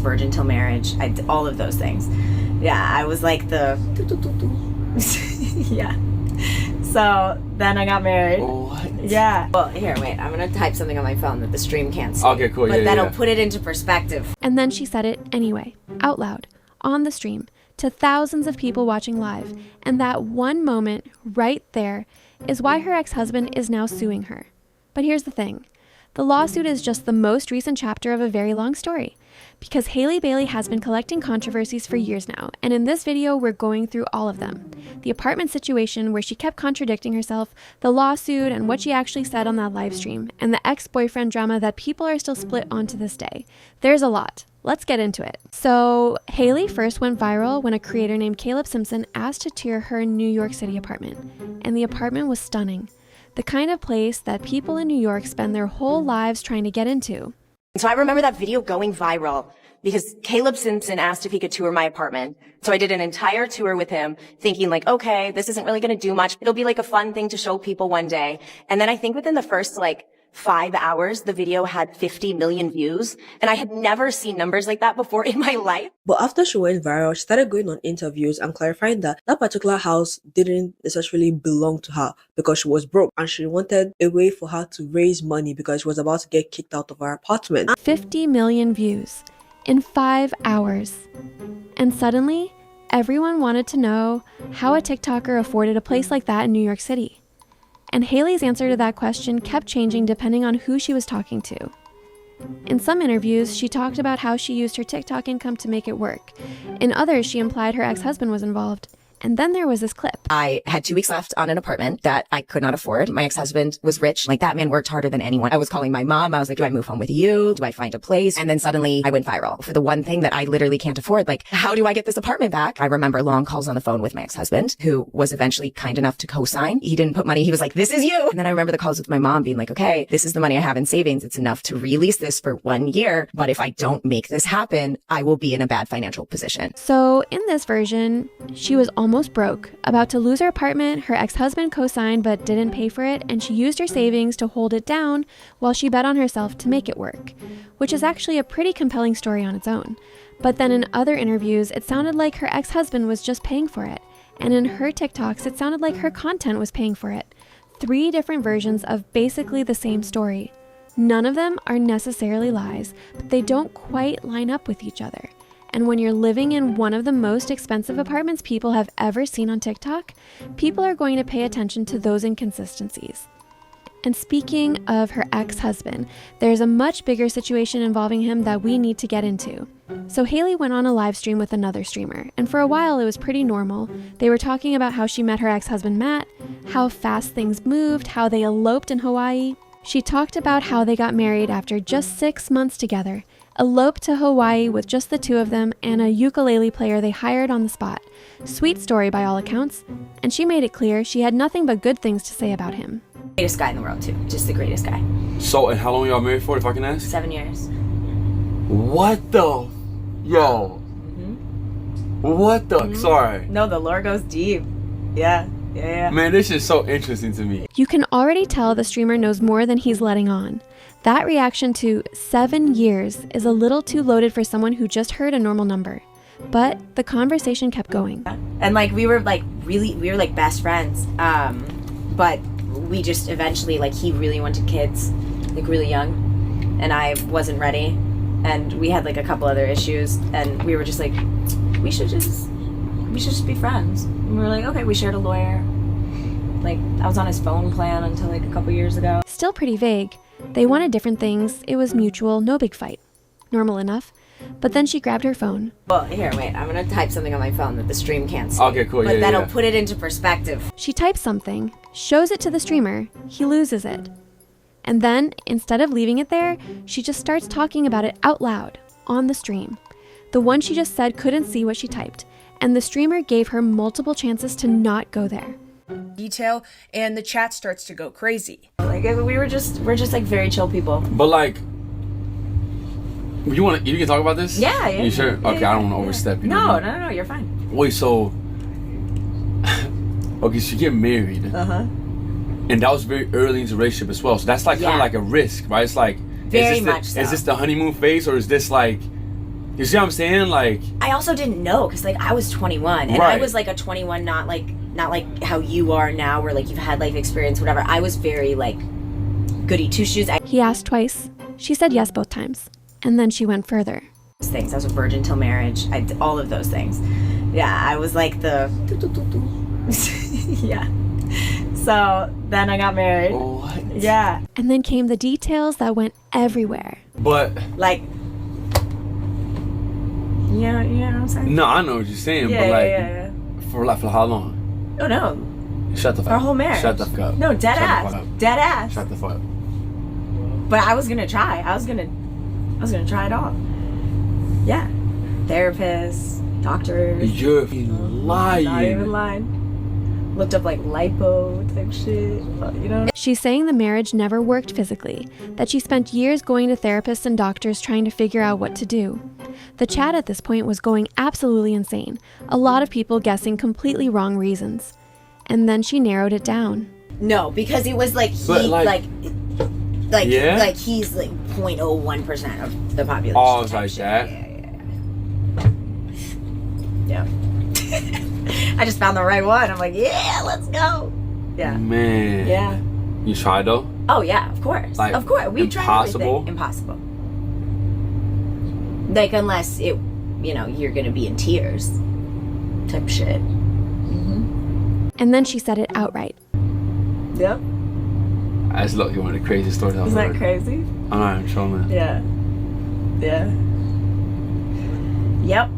virgin till marriage. I did all of those things. Yeah, I was like the yeah. So then I got married. What? Yeah. Well, here, wait. I'm gonna type something on my phone that the stream can't see. Okay, cool. But that'll put it into perspective. And then she said it anyway, out loud, on the stream, to thousands of people watching live. And that one moment right there is why her ex-husband is now suing her. But here's the thing. The lawsuit is just the most recent chapter of a very long story, because Hayley Baylee has been collecting controversies for years now, and in this video we're going through all of them. The apartment situation where she kept contradicting herself, the lawsuit and what she actually said on that live stream, and the ex-boyfriend drama that people are still split on to this day. There's a lot. Let's get into it. So, Hayley first went viral when a creator named Caleb Simpson asked to tour her New York City apartment, and the apartment was stunning. The kind of place that people in New York spend their whole lives trying to get into. So I remember that video going viral because Caleb Simpson asked if he could tour my apartment. So I did an entire tour with him thinking like, okay, this isn't really going to do much. It'll be like a fun thing to show people one day. And then I think within the first 5 hours, the video had 50 million views. And I had never seen numbers like that before in my life. But after she went viral, she started going on interviews and clarifying that that particular house didn't necessarily belong to her because she was broke and she wanted a way for her to raise money because she was about to get kicked out of her apartment. 50 million views in 5 hours. And suddenly, everyone wanted to know how a TikToker afforded a place like that in New York City. And Hayley's answer to that question kept changing depending on who she was talking to. In some interviews, she talked about how she used her TikTok income to make it work. In others, she implied her ex-husband was involved. And then there was this clip. I had 2 weeks left on an apartment that I could not afford. My ex-husband was rich. Like, that man worked harder than anyone. I was calling my mom. I was like, do I move home with you? Do I find a place? And then suddenly I went viral for the one thing that I literally can't afford. Like, how do I get this apartment back? I remember long calls on the phone with my ex-husband, who was eventually kind enough to co-sign. He didn't put money. He was like, this is you. And then I remember the calls with my mom being like, okay, this is the money I have in savings. It's enough to release this for 1 year. But if I don't make this happen, I will be in a bad financial position. So in this version, she was almost broke, about to lose her apartment, her ex-husband co-signed but didn't pay for it, and she used her savings to hold it down while she bet on herself to make it work, which is actually a pretty compelling story on its own. But then in other interviews, it sounded like her ex-husband was just paying for it, and in her TikToks, it sounded like her content was paying for it. 3 different versions of basically the same story. None of them are necessarily lies, but they don't quite line up with each other. And when you're living in one of the most expensive apartments people have ever seen on TikTok, people are going to pay attention to those inconsistencies. And speaking of her ex-husband, there's a much bigger situation involving him that we need to get into. So Hayley went on a live stream with another streamer, and for a while it was pretty normal. They were talking about how she met her ex-husband Matt, how fast things moved, how they eloped in Hawaii. She talked about how they got married after just 6 months together, eloped to Hawaii with just the 2 of them and a ukulele player they hired on the spot. Sweet story by all accounts, and she made it clear she had nothing but good things to say about him. Greatest guy in the world too, just the greatest guy. So, and how long y'all married for, if I can ask? 7 years. What the? Yo. What the? Sorry. No, the lore goes deep. Yeah. Man, this is so interesting to me. You can already tell the streamer knows more than he's letting on. That reaction to 7 years is a little too loaded for someone who just heard a normal number. But the conversation kept going. And we were best friends. But we just eventually, he really wanted kids, really young. And I wasn't ready. And we had a couple other issues. And we were just like, we should just be friends. And we were like, okay, we shared a lawyer. I was on his phone plan until a couple years ago. Still pretty vague. They wanted different things. It was mutual, no big fight. Normal enough. But then she grabbed her phone. Well, here, wait. I'm going to type something on my phone that the stream can't see. Okay, cool. But that'll put it into perspective. She types something, shows it to the streamer. He loses it. And then, instead of leaving it there, she just starts talking about it out loud, on the stream. The one she just said couldn't see what she typed, and the streamer gave her multiple chances to not go there. Detail, and the chat starts to go crazy. We're just very chill people. But you can talk about this? Yeah. You sure? Yeah, okay, I don't want to overstep you. No, you're fine. Wait, so okay, so you get married. And that was very early into the relationship as well. So that's kind of like a risk, right? It's very much so. Is this the honeymoon phase, or is this You see what I'm saying? Like, I also didn't know because like I was 21 and I was like a 21, not like how you are now, where like you've had life experience, whatever. I was very like goody two shoes. He asked twice. She said yes both times, and then she went further. Things. I was a virgin till marriage. I did all of those things. Yeah, I was like the yeah. So then I got married. what? Yeah. And then came the details that went everywhere. But like, yeah, you know what I'm saying? no, I know what you're saying. Yeah, but like, yeah. for how long? Oh no. Shut the fuck up. Our whole marriage. Shut the fuck up. No, dead Shut ass. the fuck up. Dead ass. Shut the fuck up. But I was gonna try. I was gonna try it all. Yeah. Therapists, doctors. You're lying. Not even lying. Looked up like lipo type shit, you know? She's saying the marriage never worked physically, that she spent years going to therapists and doctors trying to figure out what to do. The chat at this point was going absolutely insane, a lot of people guessing completely wrong reasons. And then she narrowed it down. No, because it was like he But, like yeah? like he's like 0.01% of the population. Oh, it's like that. Yeah. I just found the right one. I'm like, yeah, let's go. Yeah. Man. Yeah. You tried though? Oh yeah, of course. Like, of course. We tried impossible? everything. Impossible. Like unless it, you know, you're gonna be in tears, type shit. And then she said it outright. Yep. That's lucky one of the craziest stories I've Isn't heard. that crazy? I'm not even trolling. Yeah. Yeah. Yep.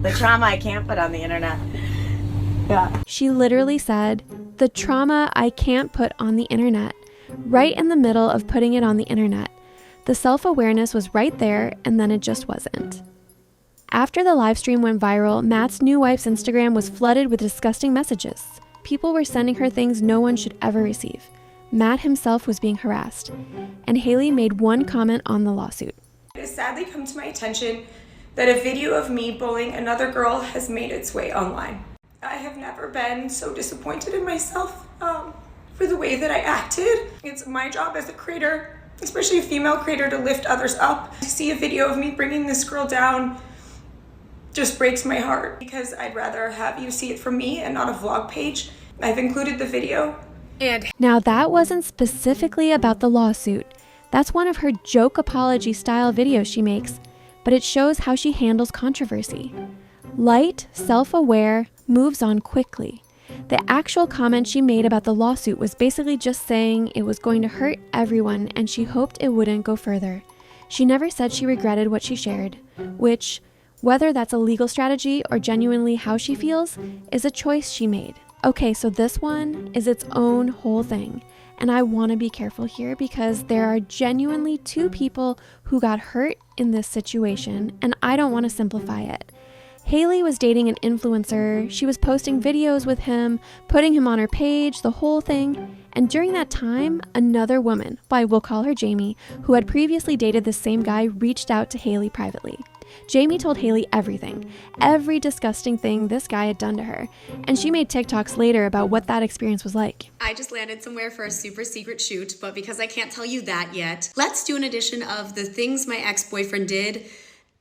The trauma I can't put on the internet. Yeah. She literally said, "The trauma I can't put on the internet," right in the middle of putting it on the internet. The self-awareness was right there, and then it just wasn't. After the live stream went viral, Matt's new wife's Instagram was flooded with disgusting messages. People were sending her things no one should ever receive. Matt himself was being harassed. And Hayley made one comment on the lawsuit. It has sadly come to my attention that a video of me bullying another girl has made its way online. I have never been so disappointed in myself for the way that I acted. It's my job as a creator, especially a female creator, to lift others up. To see a video of me bringing this girl down just breaks my heart, because I'd rather have you see it from me and not a vlog page. I've included the video. And Now that wasn't specifically about the lawsuit. That's one of her joke apology style videos she makes, but it shows how she handles controversy. Light, self-aware, moves on quickly. The actual comment she made about the lawsuit was basically just saying it was going to hurt everyone and she hoped it wouldn't go further. She never said she regretted what she shared, which, whether that's a legal strategy or genuinely how she feels, is a choice she made. Okay, so this one is its own whole thing. And I want to be careful here because there are genuinely two people who got hurt in this situation, and I don't want to simplify it. Hayley was dating an influencer. She was posting videos with him, putting him on her page, the whole thing. And during that time, another woman, we'll call her Jamie, who had previously dated the same guy, reached out to Hayley privately. Jamie told Hayley everything, every disgusting thing this guy had done to her, and she made TikToks later about what that experience was like. I just landed somewhere for a super secret shoot, but because I can't tell you that yet, let's do an edition of the things my ex-boyfriend did,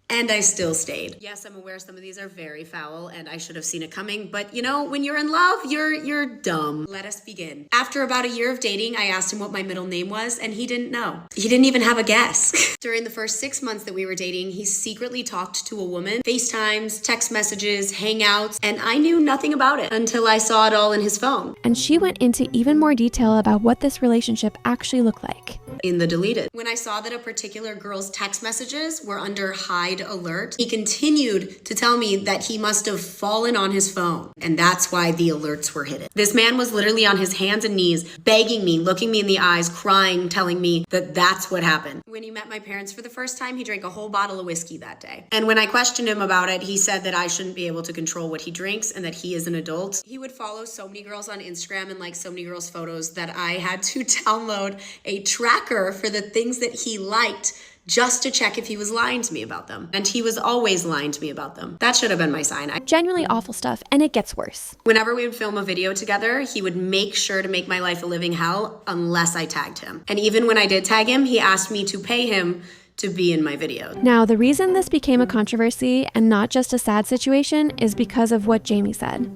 and I still stayed. Yes, I'm aware some of these are very foul, and I should have seen it coming, but you know, when you're in love, you're dumb. Let us begin. After about a year of dating, I asked him what my middle name was, and he didn't know. He didn't even have a guess. During the first 6 months that we were dating, he secretly talked to a woman, FaceTimes, text messages, hangouts, and I knew nothing about it until I saw it all in his phone. And she went into even more detail about what this relationship actually looked like. In the deleted. When I saw that a particular girl's text messages were under hide alert, he continued to tell me that he must have fallen on his phone, and that's why the alerts were hidden. This man was literally on his hands and knees, begging me, looking me in the eyes, crying, telling me that that's what happened. When he met my parents for the first time, he drank a whole bottle of whiskey that day. And when I questioned him about it, he said that I shouldn't be able to control what he drinks and that he is an adult. He would follow so many girls on Instagram and like so many girls' photos that I had to download a tracker for the things that he liked just to check if he was lying to me about them. And he was always lying to me about them. That should have been my sign. Genuinely awful stuff, and it gets worse. Whenever we would film a video together, he would make sure to make my life a living hell unless I tagged him. And even when I did tag him, he asked me to pay him to be in my video. Now, the reason this became a controversy and not just a sad situation is because of what Jamie said.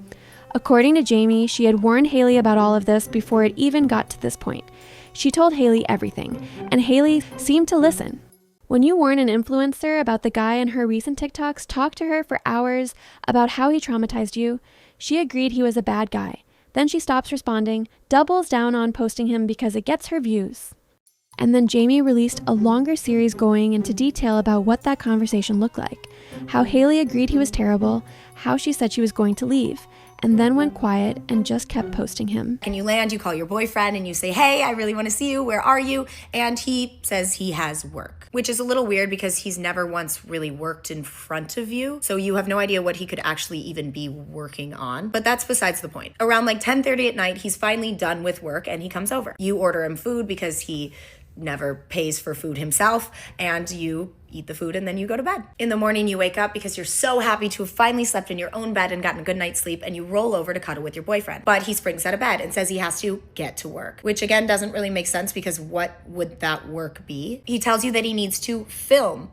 According to Jamie, she had warned Hayley about all of this before it even got to this point. She told Hayley everything, and Hayley seemed to listen. When you warn an influencer about the guy in her recent TikToks, talk to her for hours about how he traumatized you, she agreed he was a bad guy. Then she stops responding, doubles down on posting him because it gets her views. And then Jamie released a longer series going into detail about what that conversation looked like, how Hayley agreed he was terrible, how she said she was going to leave, and then went quiet and just kept posting him. And you land, you call your boyfriend and you say, hey, I really want to see you, where are you? And he says he has work, which is a little weird because he's never once really worked in front of you. So you have no idea what he could actually even be working on, but that's besides the point. Around like 10:30 at night, he's finally done with work and he comes over. You order him food because he never pays for food himself, and you eat the food and then you go to bed. In the morning, you wake up because you're so happy to have finally slept in your own bed and gotten a good night's sleep, and you roll over to cuddle with your boyfriend. But he springs out of bed and says he has to get to work, which again doesn't really make sense because what would that work be? He tells you that he needs to film,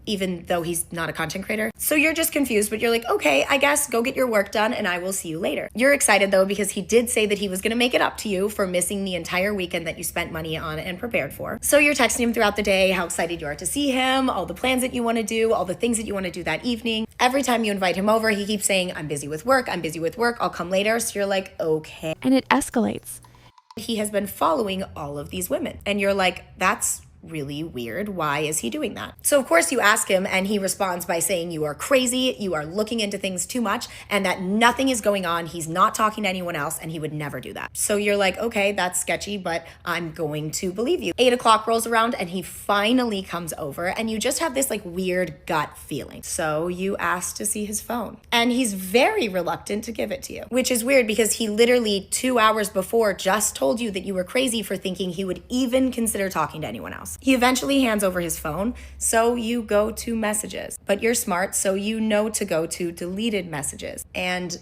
even though he's not a content creator. So you're just confused, but you're like, okay, I guess go get your work done and I will see you later. You're excited though, because he did say that he was gonna make it up to you for missing the entire weekend that you spent money on and prepared for. So you're texting him throughout the day, how excited you are to see him, all the plans that you wanna do, all the things that you wanna do that evening. Every time you invite him over, he keeps saying, I'm busy with work, I'll come later. So you're like, okay. And it escalates. He has been following all of these women. And you're like, that's really weird. Why is he doing that? So of course you ask him and he responds by saying you are crazy, you are looking into things too much, and that nothing is going on. He's not talking to anyone else and he would never do that. So you're like, okay, that's sketchy, but I'm going to believe you. 8 o'clock rolls around and he finally comes over and you just have this like weird gut feeling. So you ask to see his phone and he's very reluctant to give it to you, which is weird because he literally 2 hours before just told you that you were crazy for thinking he would even consider talking to anyone else. He eventually hands over his phone, so you go to messages. But you're smart, so you know to go to deleted messages. And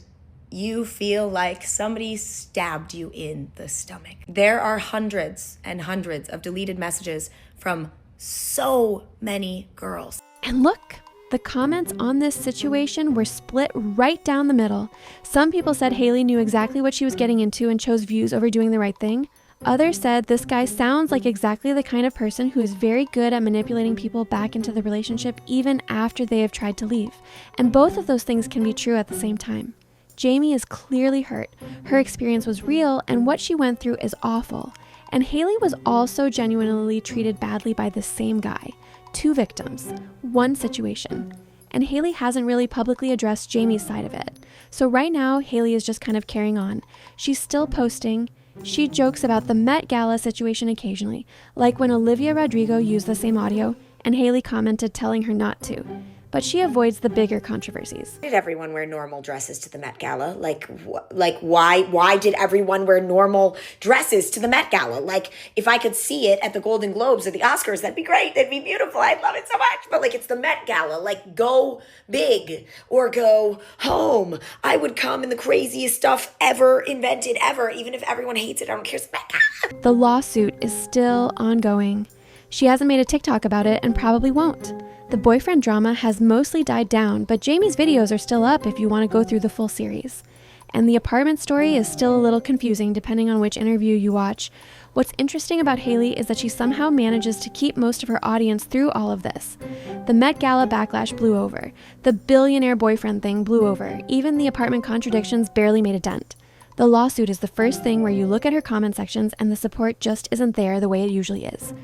you feel like somebody stabbed you in the stomach. There are hundreds and hundreds of deleted messages from so many girls. And look, the comments on this situation were split right down the middle. Some people said Hayley knew exactly what she was getting into and chose views over doing the right thing. Others said this guy sounds like exactly the kind of person who is very good at manipulating people back into the relationship even after they have tried to leave. And both of those things can be true at the same time. Jamie is clearly hurt. Her experience was real and what she went through is awful. And Hayley was also genuinely treated badly by the same guy. 2 victims, 1 situation. And Hayley hasn't really publicly addressed Jamie's side of it. So right now, Hayley is just kind of carrying on. She's still posting. She jokes about the Met Gala situation occasionally, like when Olivia Rodrigo used the same audio and Hayley commented telling her not to. But she avoids the bigger controversies. Did everyone wear normal dresses to the Met Gala? Why did everyone wear normal dresses to the Met Gala? Like, if I could see it at the Golden Globes or the Oscars, that'd be great. That'd be beautiful. I'd love it so much. But like, it's the Met Gala. Like, go big or go home. I would come in the craziest stuff ever invented, ever. Even if everyone hates it, I don't care. It's the Met Gala. The lawsuit is still ongoing. She hasn't made a TikTok about it and probably won't. The boyfriend drama has mostly died down, but Jamie's videos are still up if you want to go through the full series. And the apartment story is still a little confusing depending on which interview you watch. What's interesting about Hayley is that she somehow manages to keep most of her audience through all of this. The Met Gala backlash blew over. The billionaire boyfriend thing blew over. Even the apartment contradictions barely made a dent. The lawsuit is the first thing where you look at her comment sections and the support just isn't there the way it usually is.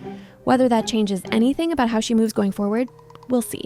Whether that changes anything about how she moves going forward, we'll see.